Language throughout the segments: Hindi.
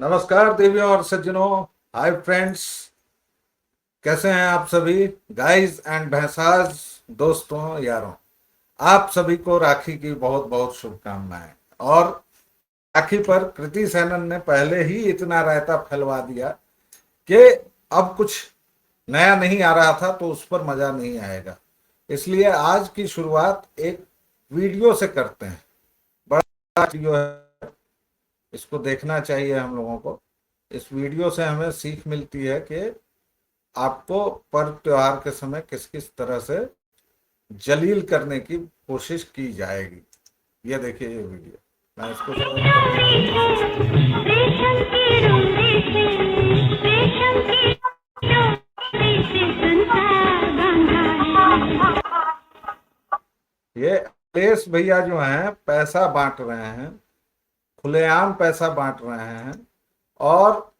नमस्कार देवियों और सज्जनों। हाय फ्रेंड्स, कैसे हैं आप सभी गाइस एंड भैंसाज, दोस्तों यारों। आप सभी को राखी की बहुत बहुत शुभकामनाएं। और राखी पर कृति सेनन ने पहले ही इतना रायता फैलवा दिया कि अब कुछ नया नहीं आ रहा था तो उस पर मजा नहीं आएगा। इसलिए आज की शुरुआत एक वीडियो से करते हैं। बड़ा वीडियो है, इसको देखना चाहिए हम लोगों को। इस वीडियो से हमें सीख मिलती है कि आपको पर्व त्योहार के समय किस किस तरह से जलील करने की कोशिश की जाएगी। ये देखिए ये वीडियो। मैं इसको शेयर करने की कोशिश कर रहा हूँ। ये अखिलेश भैया जो हैं पैसा बांट रहे हैं, खुलेआम पैसा बांट रहे हैं। और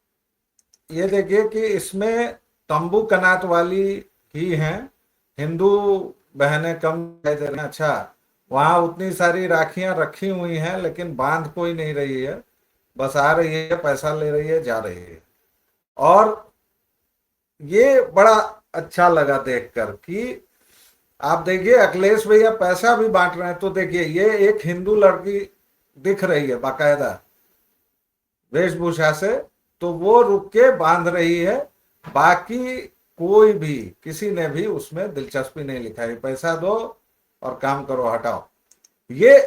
ये देखिए कि इसमें तंबू कनात वाली ही हैं, हिंदू बहनें कम दिखाई दे रही हैं। अच्छा, वहां उतनी सारी राखियां रखी हुई हैं लेकिन बांध कोई नहीं रही है, बस आ रही है, पैसा ले रही है, जा रही है। और ये बड़ा अच्छा लगा देखकर कि आप देखिए अखिलेश भैया पैसा भी बांट रहे हैं। तो देखिए ये एक हिंदू लड़की दिख रही है बाकायदा वेशभूषा से, तो वो रुक के बांध रही है। बाकी कोई भी, किसी ने भी उसमें दिलचस्पी नहीं दिखाई। पैसा दो और काम करो, हटाओ। ये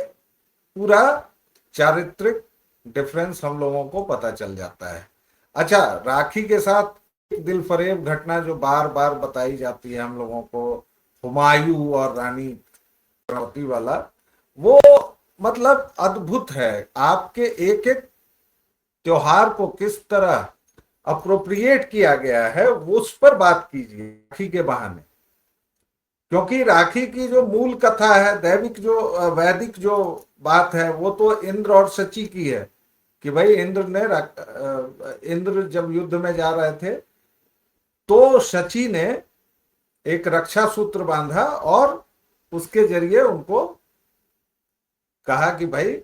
पूरा चारित्रिक डिफरेंस हम लोगों को पता चल जाता है। अच्छा, राखी के साथ एक दिल फरेब घटना जो बार बार बताई जाती है हम लोगों को, हुमायूं और रानी कर्णावती वाला, वो मतलब अद्भुत है। आपके एक एक त्योहार को किस तरह अप्रोप्रिएट किया गया है वो उस पर बात कीजिए राखी के बहाने। क्योंकि राखी की जो मूल कथा है, दैविक जो वैदिक जो बात है, वो तो इंद्र और शची की है कि भाई इंद्र जब युद्ध में जा रहे थे तो शची ने एक रक्षा सूत्र बांधा और उसके जरिए उनको कहा कि भाई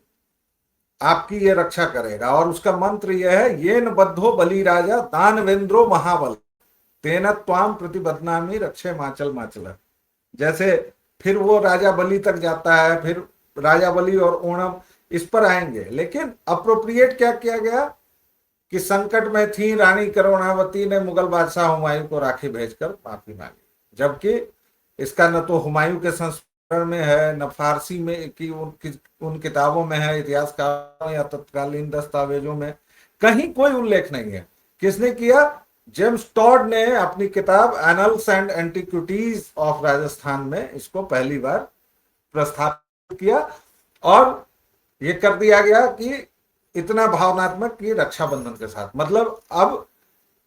आपकी ये रक्षा करेगा। और उसका मंत्र यह है, येन बद्धो बलि राजा दानवेंद्रो महाबल तेन त्वाम प्रतिबदनामी रक्षे माचल माचल। जैसे फिर वो राजा बलि तक जाता है, फिर राजा बलि और ओणम इस पर आएंगे। लेकिन अप्रोप्रिएट क्या किया गया कि संकट में थी रानी कर्णावती ने मुगल बादशाह हुमायूं को राखी भेजकर माफी मांगी। जबकि इसका न तो हुमायूं के संस्करण में है, न फारसी में की उन किताबों में है, इतिहासकारों या तत्कालीन दस्तावेजों में कहीं कोई उल्लेख नहीं है। किसने किया? जेम्स टॉड ने अपनी किताब annuls and antiquities of Rajasthan में इसको पहली बार प्रस्तावित किया। और ये कर दिया गया कि इतना भावनात्मक कि रक्षाबंधन के साथ, मतलब अब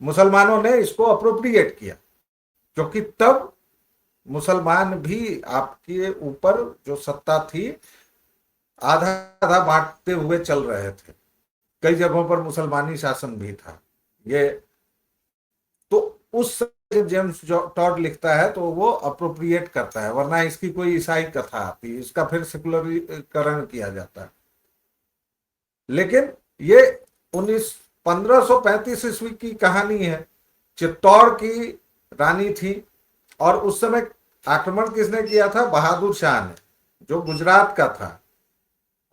मुसलमानों ने इसको अप्रोप्रिएट किया, क्योंकि तब मुसलमान भी आपके ऊपर जो सत्ता थी आधा आधा बांटते हुए चल रहे थे। कई जगहों पर मुसलमानी शासन भी था। ये तो उस जब जेम्स टॉड लिखता है तो वो अप्रोप्रिएट करता है, वरना इसकी कोई ईसाई कथा आती, इसका फिर सेकुलरीकरण किया जाता है। लेकिन ये 1535 ईस्वी की कहानी है। चित्तौड़ की रानी थी और उस समय आक्रमण किसने किया था? बहादुर शाह ने, जो गुजरात का था।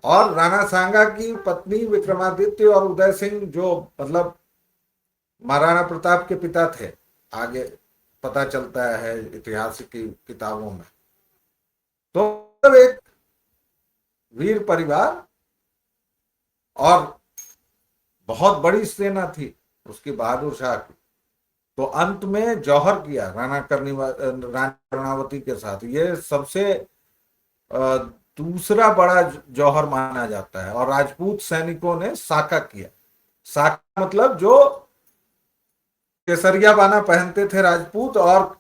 और राणा सांगा की पत्नी विक्रमादित्य और उदय सिंह, जो मतलब महाराणा प्रताप के पिता थे, आगे पता चलता है इतिहास की किताबों में। तो एक वीर परिवार और बहुत बड़ी सेना थी उसकी, बहादुर शाह की। तो अंत में जौहर किया राणा कर्णावती के साथ। ये सबसे दूसरा बड़ा जौहर माना जाता है। और राजपूत सैनिकों ने साका किया। साका मतलब जो केसरिया बाना पहनते थे राजपूत, और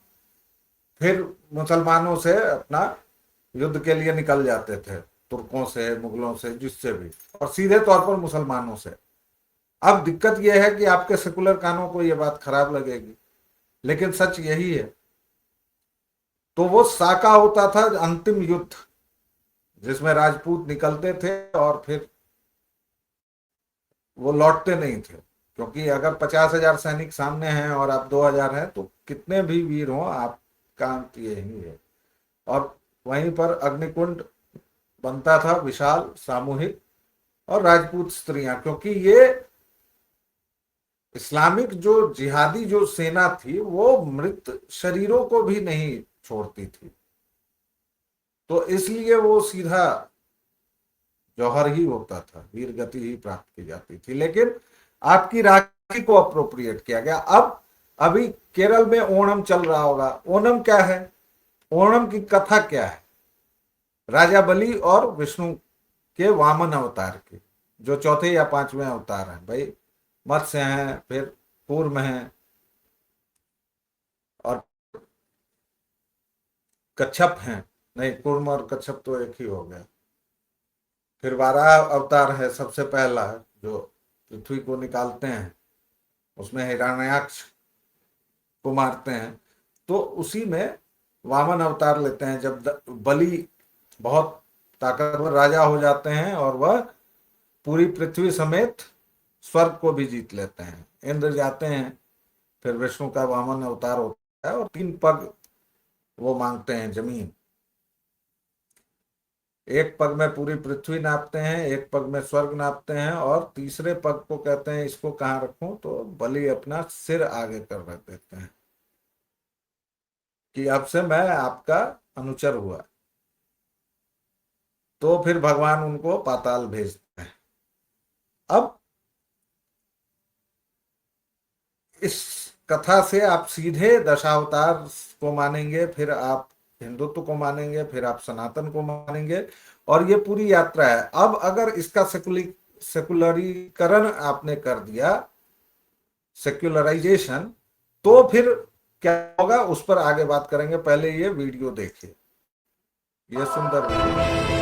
फिर मुसलमानों से अपना युद्ध के लिए निकल जाते थे, तुर्कों से, मुगलों से, जिससे भी, और सीधे तौर पर मुसलमानों से। अब दिक्कत यह है कि आपके सेकुलर कानों को यह बात खराब लगेगी, लेकिन सच यही है। तो वो साका होता था अंतिम युद्ध, जिसमें राजपूत निकलते थे और फिर वो लौटते नहीं थे। क्योंकि अगर 50,000 सैनिक सामने हैं और आप 2,000 हैं तो कितने भी वीर हों आपका अंत यही है। और वहीं पर अग्निकुंड बनता था विशाल सामूहिक, और राजपूत स्त्रियां, क्योंकि ये इस्लामिक जो जिहादी जो सेना थी वो मृत शरीरों को भी नहीं छोड़ती थी, तो इसलिए वो सीधा जौहर ही होता था, वीर गति ही प्राप्त की जाती थी। लेकिन आपकी राखी को अप्रोप्रिएट किया गया। अब अभी केरल में ओणम चल रहा होगा। ओणम क्या है? ओणम की कथा क्या है? राजा बलि और विष्णु के वामन अवतार की, जो चौथे या पांचवें अवतार हैं भाई। मत्स्य हैं, फिर कूर्म हैं, और कच्छप हैं। नहीं, कूर्म और कच्छप तो एक ही हो गया। फिर वाराह अवतार है सबसे पहला, जो पृथ्वी को निकालते हैं, उसमें हिरण्याक्ष को मारते हैं। तो उसी में वामन अवतार लेते हैं, जब बलि बहुत ताकतवर राजा हो जाते हैं और वह पूरी पृथ्वी समेत स्वर्ग को भी जीत लेते हैं, इंद्र जाते हैं। फिर विष्णु का वामन अवतार होता है और 3 पग वो मांगते हैं जमीन। एक पग में पूरी पृथ्वी नापते हैं, एक पग में स्वर्ग नापते हैं, और तीसरे पग को कहते हैं इसको कहाँ रखूं, तो बलि अपना सिर आगे कर रख देते हैं कि अब से मैं आपका अनुचर हुआ। तो फिर भगवान उनको पाताल भेजते हैं। अब इस कथा से आप सीधे दशावतार को मानेंगे, फिर आप हिंदुत्व को मानेंगे, फिर आप सनातन को मानेंगे, और ये पूरी यात्रा है। अब अगर इसका सेकुलरीकरण आपने कर दिया, सेक्युलराइजेशन, तो फिर क्या होगा उस पर आगे बात करेंगे। पहले ये वीडियो देखिए, ये सुंदर वीडियो।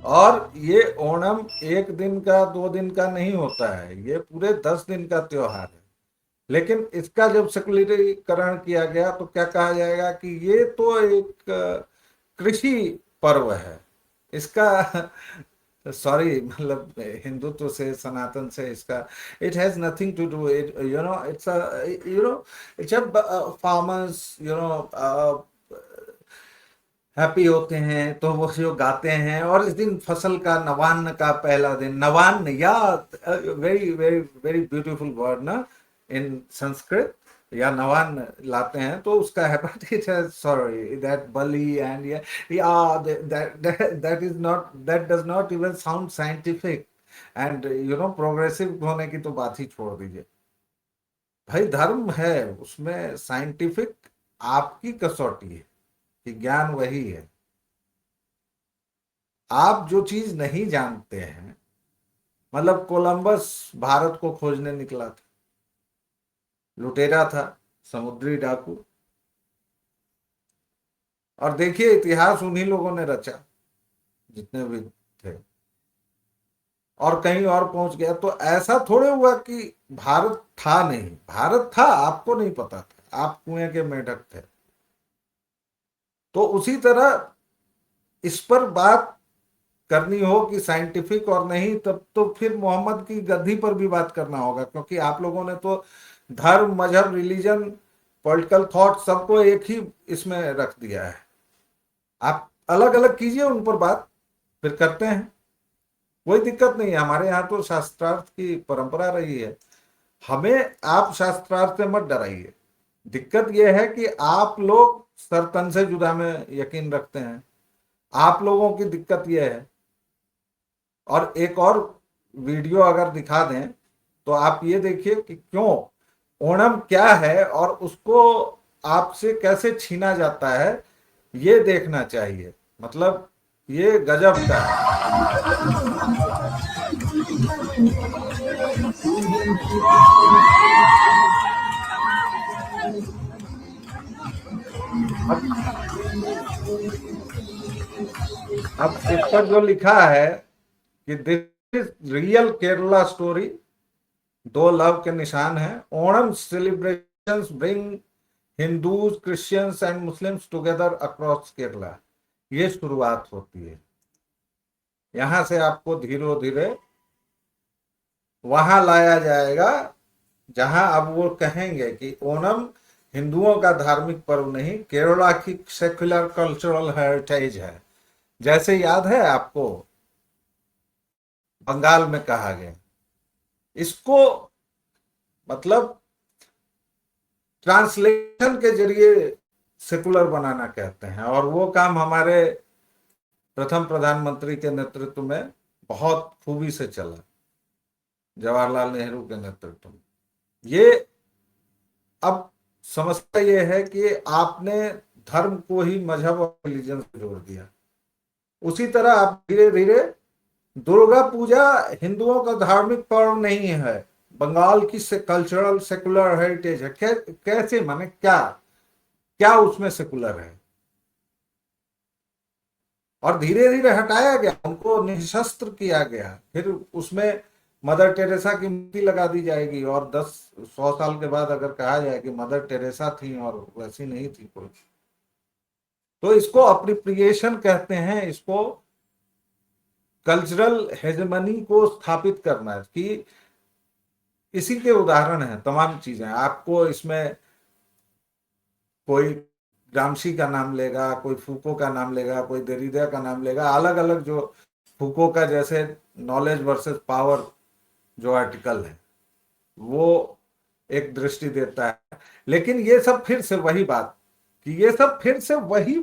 और ये ओणम 1 दिन का 2 दिन का नहीं होता है, ये पूरे 10 दिन का त्योहार है। लेकिन इसका जब सेकुलरीकरण किया गया तो क्या कहा जाएगा कि ये तो एक कृषि पर्व है। इसका सॉरी, मतलब हिंदुत्व से, सनातन से इसका it has nothing to do. It it's जब फार्मर्स हैप्पी होते हैं तो वो जो गाते हैं, और इस दिन फसल का नवान्न का पहला दिन, नवान्न, या very very very beautiful word ना इन संस्कृत, या नवान्न लाते हैं, तो उसका है, but it has, sorry, that Bali and that is not, that does not even sound scientific and progressive होने की तो बात ही छोड़ दीजिए भाई। धर्म है, उसमें साइंटिफिक आपकी कसौटी है कि ज्ञान वही है। आप जो चीज नहीं जानते हैं, मतलब कोलंबस भारत को खोजने निकला था, लुटेरा था, समुद्री डाकू, और देखिए इतिहास उन्हीं लोगों ने रचा जितने भी थे, और कहीं और पहुंच गया। तो ऐसा थोड़े हुआ कि भारत था नहीं, भारत था, आपको नहीं पता था, आप कुएं के मेढक थे। तो उसी तरह इस पर बात करनी हो कि साइंटिफिक और नहीं, तब तो फिर मोहम्मद की गद्दी पर भी बात करना होगा, क्योंकि आप लोगों ने तो धर्म, मजहब, रिलीजन, पॉलिटिकल थॉट सबको एक ही इसमें रख दिया है। आप अलग अलग कीजिए, उन पर बात फिर करते हैं, कोई दिक्कत नहीं है। हमारे यहाँ तो शास्त्रार्थ की परंपरा रही है, हमें आप शास्त्रार्थ से मत डराइए। दिक्कत यह है कि आप लोग सर तन से जुदा में यकीन रखते हैं, आप लोगों की दिक्कत यह है। और एक और वीडियो अगर दिखा दें तो आप ये देखिए कि क्यों ओणम क्या है और उसको आपसे कैसे छीना जाता है, ये देखना चाहिए। मतलब ये गजब का है। अब अब इस पर जो लिखा है कि this is real Kerala story, दो लव के निशान हैं। Onam celebrations bring Hindus, Christians and Muslims together across Kerala. ये शुरुआत होती है। यहां से आपको धीरे धीरे वहां लाया जाएगा जहां अब वो कहेंगे कि ओणम हिंदुओं का धार्मिक पर्व नहीं, केरला की सेक्युलर कल्चरल हेरिटेज है। जैसे याद है आपको बंगाल में कहा गया, इसको मतलब ट्रांसलेशन के जरिए सेकुलर बनाना कहते हैं। और वो काम हमारे प्रथम प्रधानमंत्री के नेतृत्व में बहुत खूबी से चला, जवाहरलाल नेहरू के नेतृत्व में। ये अब समस्या ये है कि आपने धर्म को ही मजहब और रिलीजन से जोड़ दिया। उसी तरह आप धीरे धीरे दुर्गा पूजा हिंदुओं का धार्मिक पर्व नहीं है, बंगाल की से कल्चरल सेकुलर हेरिटेज है। कैसे, माने क्या क्या उसमें सेकुलर है? और धीरे धीरे हटाया गया, उनको निशस्त्र किया गया। फिर उसमें मदर टेरेसा की मूर्ति लगा दी जाएगी, और 10-100 साल के बाद अगर कहा जाए कि मदर टेरेसा थी और वैसी नहीं थी कोई, तो इसको अप्रिप्रिएशन कहते हैं। इसको कल्चरल हेजेमनी को स्थापित करना है कि इसी के उदाहरण हैं तमाम चीजें। आपको इसमें कोई ग्रामशी का नाम लेगा, कोई फूको का नाम लेगा, कोई देरिदा का नाम लेगा, अलग अलग। जो फूको का जैसे नॉलेज वर्सेस पावर जो आर्टिकल है, वो एक दृष्टि देता है। लेकिन ये सब फिर से वही बात कि ये सब फिर से वही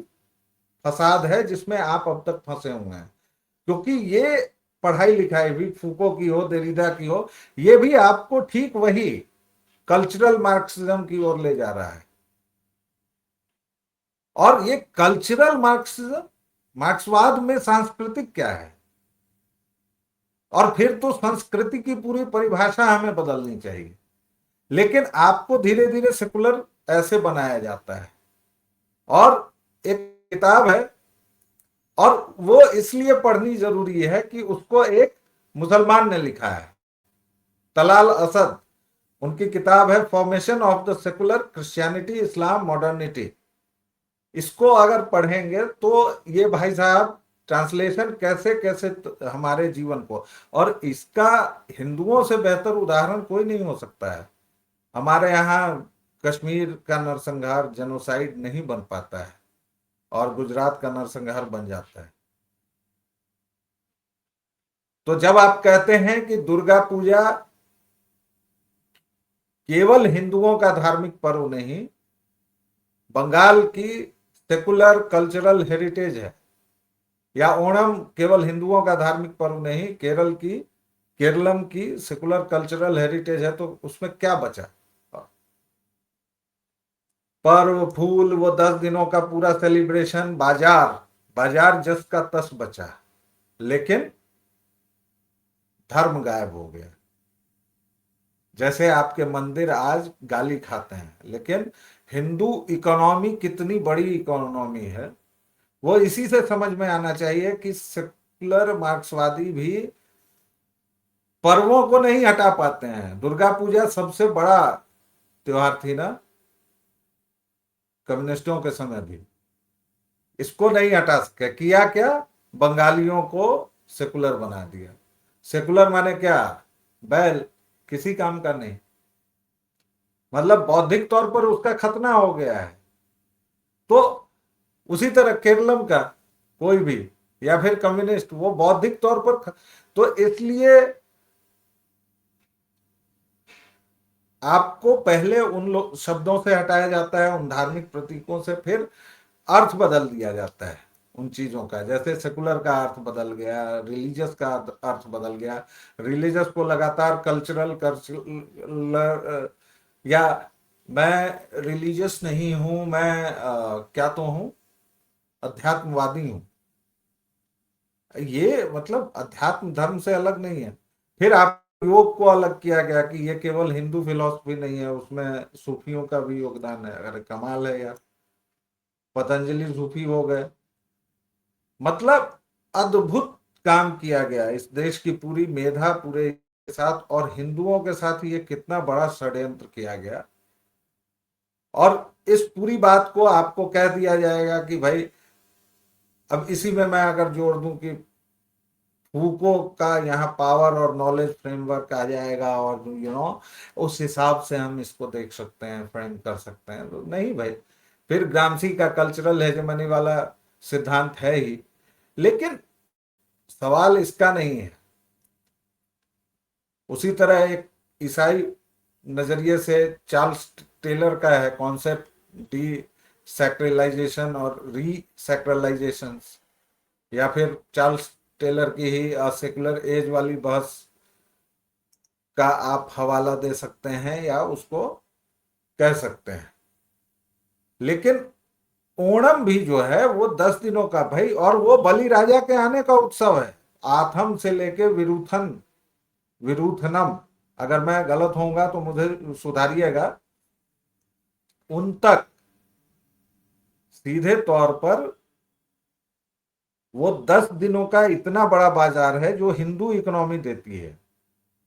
फसाद है जिसमें आप अब तक फंसे हुए हैं। क्योंकि ये पढ़ाई लिखाई भी फूको की हो, देरिदा की हो, ये भी आपको ठीक वही कल्चरल मार्क्सिज्म की ओर ले जा रहा है। और ये कल्चरल मार्क्सिज्म, मार्क्सवाद में सांस्कृतिक क्या है? और फिर तो संस्कृति की पूरी परिभाषा हमें बदलनी चाहिए। लेकिन आपको धीरे धीरे सेकुलर ऐसे बनाया जाता है। और एक किताब है, और वो इसलिए पढ़नी जरूरी है कि उसको एक मुसलमान ने लिखा है, तलाल असद। उनकी किताब है formation of the secular Christianity, Islam, modernity. इसको अगर पढ़ेंगे तो ये भाई साहब ट्रांसलेशन कैसे कैसे हमारे जीवन को, और इसका हिंदुओं से बेहतर उदाहरण कोई नहीं हो सकता है। हमारे यहाँ कश्मीर का नरसंहार जेनोसाइड नहीं बन पाता है, और गुजरात का नरसंहार बन जाता है। तो जब आप कहते हैं कि दुर्गा पूजा केवल हिंदुओं का धार्मिक पर्व नहीं, बंगाल की सेकुलर कल्चरल हेरिटेज है, या ओणम केवल हिंदुओं का धार्मिक पर्व नहीं, केरलम की सेकुलर कल्चरल हेरिटेज है, तो उसमें क्या बचा? पर्व, फूल, वो 10 दिनों का पूरा सेलिब्रेशन, बाजार बाजार जस का तस बचा, लेकिन धर्म गायब हो गया। जैसे आपके मंदिर आज गाली खाते हैं, लेकिन हिंदू इकोनॉमी कितनी बड़ी इकोनॉमी है, वो इसी से समझ में आना चाहिए कि सेकुलर मार्क्सवादी भी पर्वों को नहीं हटा पाते हैं। दुर्गा पूजा सबसे बड़ा त्योहार थी ना कम्युनिस्टों के समय भी, इसको नहीं हटा सके। किया क्या? बंगालियों को सेकुलर बना दिया। सेकुलर माने क्या? बैल, किसी काम का नहीं। मतलब बौद्धिक तौर पर उसका खतना हो गया है। तो उसी तरह केरलम का कोई भी, या फिर कम्युनिस्ट, वो बौद्धिक तौर पर तो इसलिए आपको पहले उन शब्दों से हटाया जाता है, उन धार्मिक प्रतीकों से, फिर अर्थ बदल दिया जाता है उन चीजों का। जैसे सेकुलर का अर्थ बदल गया, रिलीजियस का अर्थ बदल गया। रिलीजियस को लगातार कल्चरल या मैं रिलीजियस नहीं हूं, मैं क्या तो हूं, अध्यात्मवादी हूं। ये मतलब अध्यात्म धर्म से अलग नहीं है। फिर आप योग को अलग किया गया कि ये केवल हिंदू फिलॉसफी नहीं है, उसमें सूफियों का भी योगदान है। अरे कमाल है यार। पतंजलि सूफी हो गए। मतलब अद्भुत काम किया गया इस देश की पूरी मेधा पूरे के साथ, और हिंदुओं के साथ ये कितना बड़ा षड्यंत्र किया गया। और इस पूरी बात को आपको कह दिया जाएगा कि भाई, अब इसी में मैं अगर जोड़ दूं कि फूको का यहाँ पावर और नॉलेज फ्रेमवर्क आ जाएगा, और उस हिसाब से हम इसको देख सकते हैं, फ्रेम कर सकते हैं, तो नहीं भाई, फिर ग्रामसी का कल्चरल हेजेमनी वाला सिद्धांत है ही। लेकिन सवाल इसका नहीं है। उसी तरह एक ईसाई नजरिए से चार्ल्स टेलर का है कॉन्सेप्ट डी सैक्रलाइजेशन और री सैक्रलाइजेशन, या फिर चार्ल्स टेलर की ही सेकुलर एज वाली बहस का आप हवाला दे सकते हैं या उसको कह सकते हैं। लेकिन ओणम भी जो है वो 10 दिनों का भाई, और वो बलि राजा के आने का उत्सव है। आथम से लेके विरूथनम, अगर मैं गलत होऊंगा तो मुझे सुधारिएगा, उन तक सीधे तौर पर वो 10 दिनों का इतना बड़ा बाजार है जो हिंदू इकोनॉमी देती है।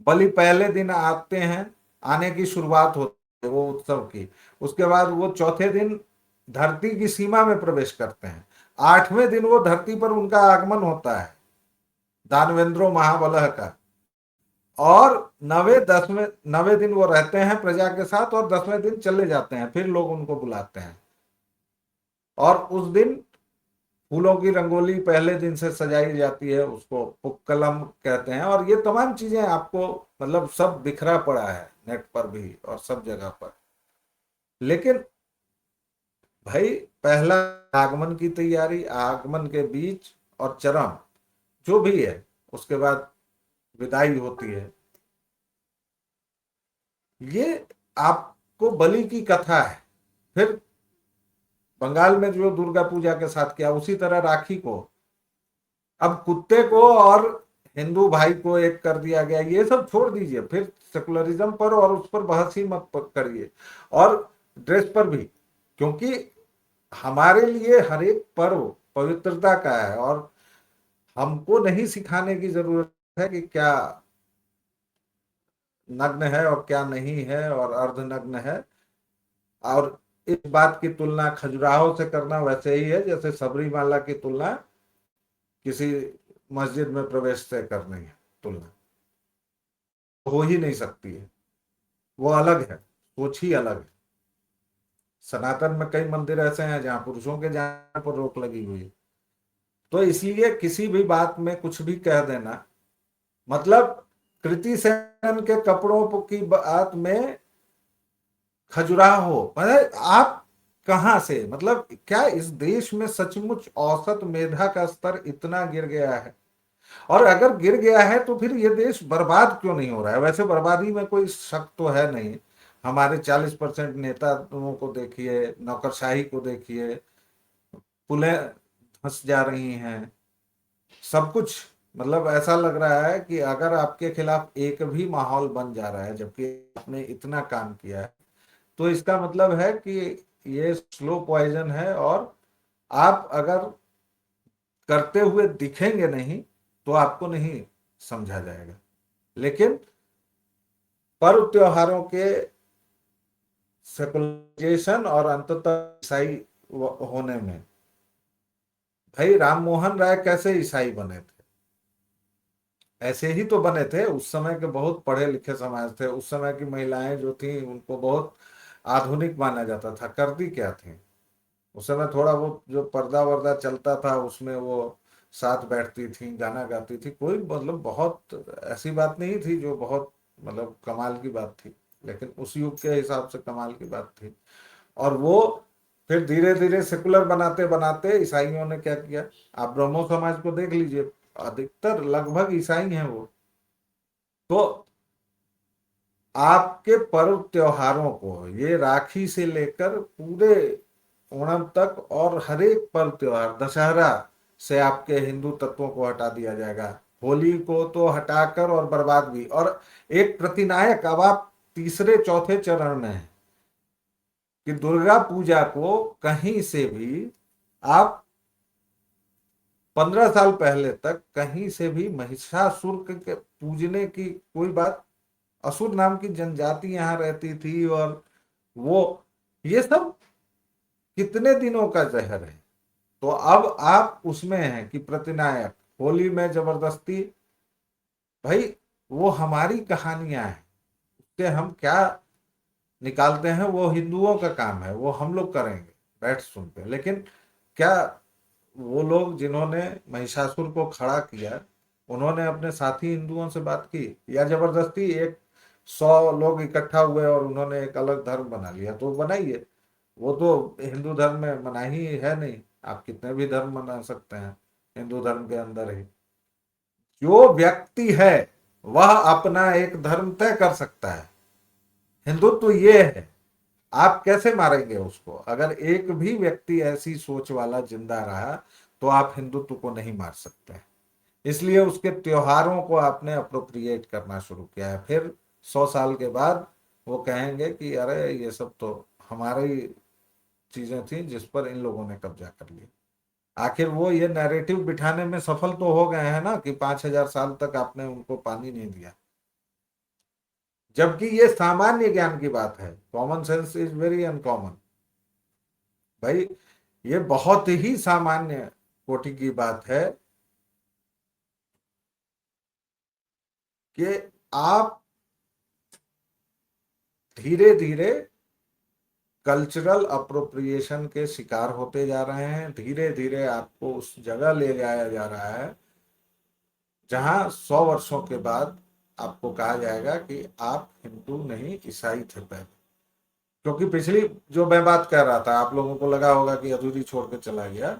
बलि पहले दिन आते हैं, आने की शुरुआत होती है वो उत्सव की। उसके बाद वो चौथे दिन धरती की सीमा में प्रवेश करते हैं। 8वें दिन वो धरती पर उनका आगमन होता है, दानवेंद्रो महाबलह का। और 9वें दिन वो रहते हैं प्रजा के साथ, और 10वें दिन चले जाते हैं, फिर लोग उनको बुलाते हैं। और उस दिन फूलों की रंगोली पहले दिन से सजाई जाती है, उसको पुक्कलम कहते हैं। और ये तमाम चीजें आपको मतलब सब बिखरा पड़ा है नेट पर भी और सब जगह पर। लेकिन भाई, पहला आगमन की तैयारी, आगमन के बीच और चरम जो भी है, उसके बाद विदाई होती है। ये आपको बलि की कथा है। फिर बंगाल में जो दुर्गा पूजा के साथ किया, उसी तरह राखी को, अब कुत्ते को और हिंदू भाई को एक कर दिया गया। ये सब छोड़ दीजिए, फिर सेकुलरिज्म पर और उस पर बहस ही मत करिए। और ड्रेस पर भी, क्योंकि हमारे लिए हर एक पर्व पवित्रता का है, और हमको नहीं सिखाने की जरूरत है कि क्या नग्न है और क्या नहीं है और अर्धनग्न है। और इस बात की तुलना खजुराहो से करना वैसे ही है जैसे सबरीमाला की तुलना किसी मस्जिद में प्रवेश से करनी है। तुलना हो ही नहीं सकती है, वो अलग है, सोच ही अलग है। सनातन में कई मंदिर ऐसे हैं जहां पुरुषों के जाने पर रोक लगी हुई है। तो इसलिए किसी भी बात में कुछ भी कह देना, मतलब कृति सेन के कपड़ों की बात में खजुराहो, मतलब आप कहां से, मतलब क्या इस देश में सचमुच औसत मेधा का स्तर इतना गिर गया है? और अगर गिर गया है तो फिर ये देश बर्बाद क्यों नहीं हो रहा है? वैसे बर्बादी में कोई शक तो है नहीं। हमारे 40% नेताओं को देखिए, नौकरशाही को देखिए, पुलें धंस जा रही हैं, सब कुछ। मतलब ऐसा लग रहा है कि अगर आपके खिलाफ एक भी माहौल बन जा रहा है जबकि आपने इतना काम किया है, तो इसका मतलब है कि ये स्लो पॉइजन है। और आप अगर करते हुए दिखेंगे नहीं तो आपको नहीं समझा जाएगा। लेकिन पर्व त्योहारों के सेकुलराइजेशन और अंततः ईसाई होने में, भाई राम मोहन राय कैसे ईसाई बने थे? ऐसे ही तो बने थे। उस समय के बहुत पढ़े लिखे समाज थे, उस समय की महिलाएं जो थी उनको बहुत आधुनिक माना जाता था। करती क्या थी उस समय? थोड़ा वो जो पर्दा वर्दा चलता था उसमें वो साथ बैठती थी, गाना गाती थी। कोई मतलब बहुत ऐसी बात नहीं थी जो बहुत मतलब कमाल की बात थी, लेकिन उस युग के हिसाब से कमाल की बात थी। और वो फिर धीरे धीरे सेकुलर बनाते बनाते ईसाइयों ने क्या किया? आप ब्रह्मो समाज को देख लीजिए, अधिकतर लगभग ईसाई हैं वो। तो आपके पर्व त्योहारों को, ये राखी से लेकर पूरे ओणम तक और हर एक पर्व त्योहार, दशहरा से आपके हिंदू तत्वों को हटा दिया जाएगा, होली को तो हटाकर और बर्बाद भी। और एक प्रतिनायक, अब आप तीसरे चौथे चरण में है कि दुर्गा पूजा को कहीं से भी आप 15 साल पहले तक कहीं से भी महिषासुर के पूजने की कोई बात, असुर नाम की जनजाति यहां रहती थी, और वो ये सब कितने दिनों का जहर है। तो अब आप उसमें हैं कि प्रतिनायक, होली में जबरदस्ती, भाई वो हमारी कहानियां हैं, उससे हम क्या निकालते हैं वो हिंदुओं का काम है, वो हम लोग करेंगे बैठ सुनते हैं। लेकिन क्या वो लोग जिन्होंने महिषासुर को खड़ा किया, उन्होंने अपने साथी हिंदुओं से बात की, या जबरदस्ती एक 100 लोग इकट्ठा हुए और उन्होंने एक अलग धर्म बना लिया? तो बनाइए, वो तो हिंदू धर्म में मना ही है नहीं, आप कितने भी धर्म मना सकते हैं हिंदू धर्म के अंदर ही। जो व्यक्ति है वह अपना एक धर्म तय कर सकता है, हिंदुत्व ये है। आप कैसे मारेंगे उसको? अगर एक भी व्यक्ति ऐसी सोच वाला जिंदा रहा तो आप हिंदुत्व को नहीं मार सकते। इसलिए उसके त्योहारों को आपने अप्रोप्रिएट करना शुरू किया है। फिर 100 साल के बाद वो कहेंगे कि अरे ये सब तो हमारी चीजें थी जिस पर इन लोगों ने कब्जा कर लिया। आखिर वो ये नैरेटिव बिठाने में सफल तो हो गए हैं ना कि 5,000 साल तक आपने उनको पानी नहीं दिया, जबकि ये सामान्य ज्ञान की बात है। Common sense is very uncommon भाई, ये बहुत ही सामान्य कोटि की बात है कि आप धीरे धीरे कल्चरल अप्रोप्रिएशन के शिकार होते जा रहे हैं। धीरे धीरे आपको उस जगह ले जाया जा रहा है जहां 100 वर्षों के बाद आपको कहा जाएगा कि आप हिंदू नहीं ईसाई थे पहले। क्योंकि पिछली जो मैं बात कर रहा था, आप लोगों को लगा होगा कि अधूरी छोड़ के चला गया,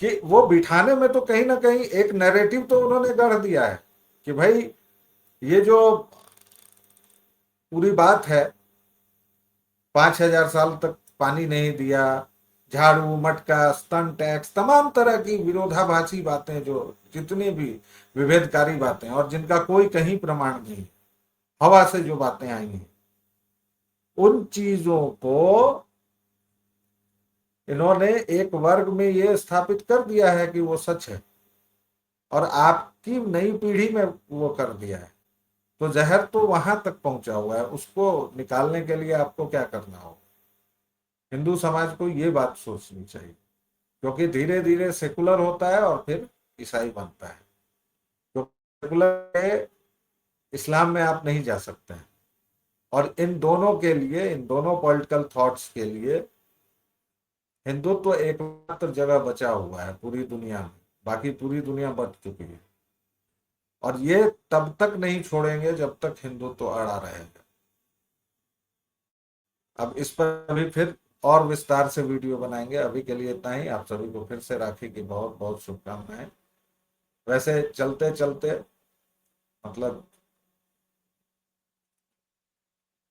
कि वो बिठाने में तो कहीं ना कहीं एक नैरेटिव तो उन्होंने गढ़ दिया है कि भाई ये जो पूरी बात है, 5,000 साल तक पानी नहीं दिया, झाड़ू मटका स्तन टैक्स, तमाम तरह की विरोधाभासी बातें, जो जितनी भी विभेदकारी बातें और जिनका कोई कहीं प्रमाण नहीं, हवा से जो बातें आई हैं, उन चीजों को इन्होंने एक वर्ग में ये स्थापित कर दिया है कि वो सच है, और आपकी नई पीढ़ी में वो कर दिया है। तो जहर तो वहां तक पहुंचा हुआ है, उसको निकालने के लिए आपको क्या करना होगा? हिंदू समाज को ये बात सोचनी चाहिए, क्योंकि धीरे धीरे सेकुलर होता है और फिर ईसाई बनता है। तो सेकुलर इस्लाम में आप नहीं जा सकते हैं। और इन दोनों के लिए, इन दोनों पॉलिटिकल थॉट्स के लिए हिंदुत्व एकमात्र जगह बचा हुआ है पूरी दुनिया में, बाकी पूरी दुनिया बच चुकी है। और ये तब तक नहीं छोड़ेंगे जब तक हिंदुत्व अड़ा रहेगा। अब इस पर अभी फिर और विस्तार से वीडियो बनाएंगे। अभी के लिए इतना ही। आप सभी को फिर से राखी की बहुत बहुत शुभकामनाएं। वैसे चलते चलते मतलब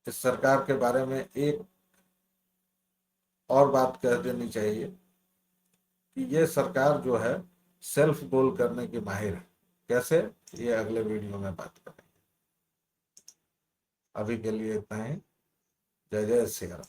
इस सरकार के बारे में एक और बात कह देनी चाहिए कि ये सरकार जो है सेल्फ गोल करने की माहिर है। कैसे, ये अगले वीडियो में बात करेंगे। अभी के लिए इतना ही। जय जय श्री राम।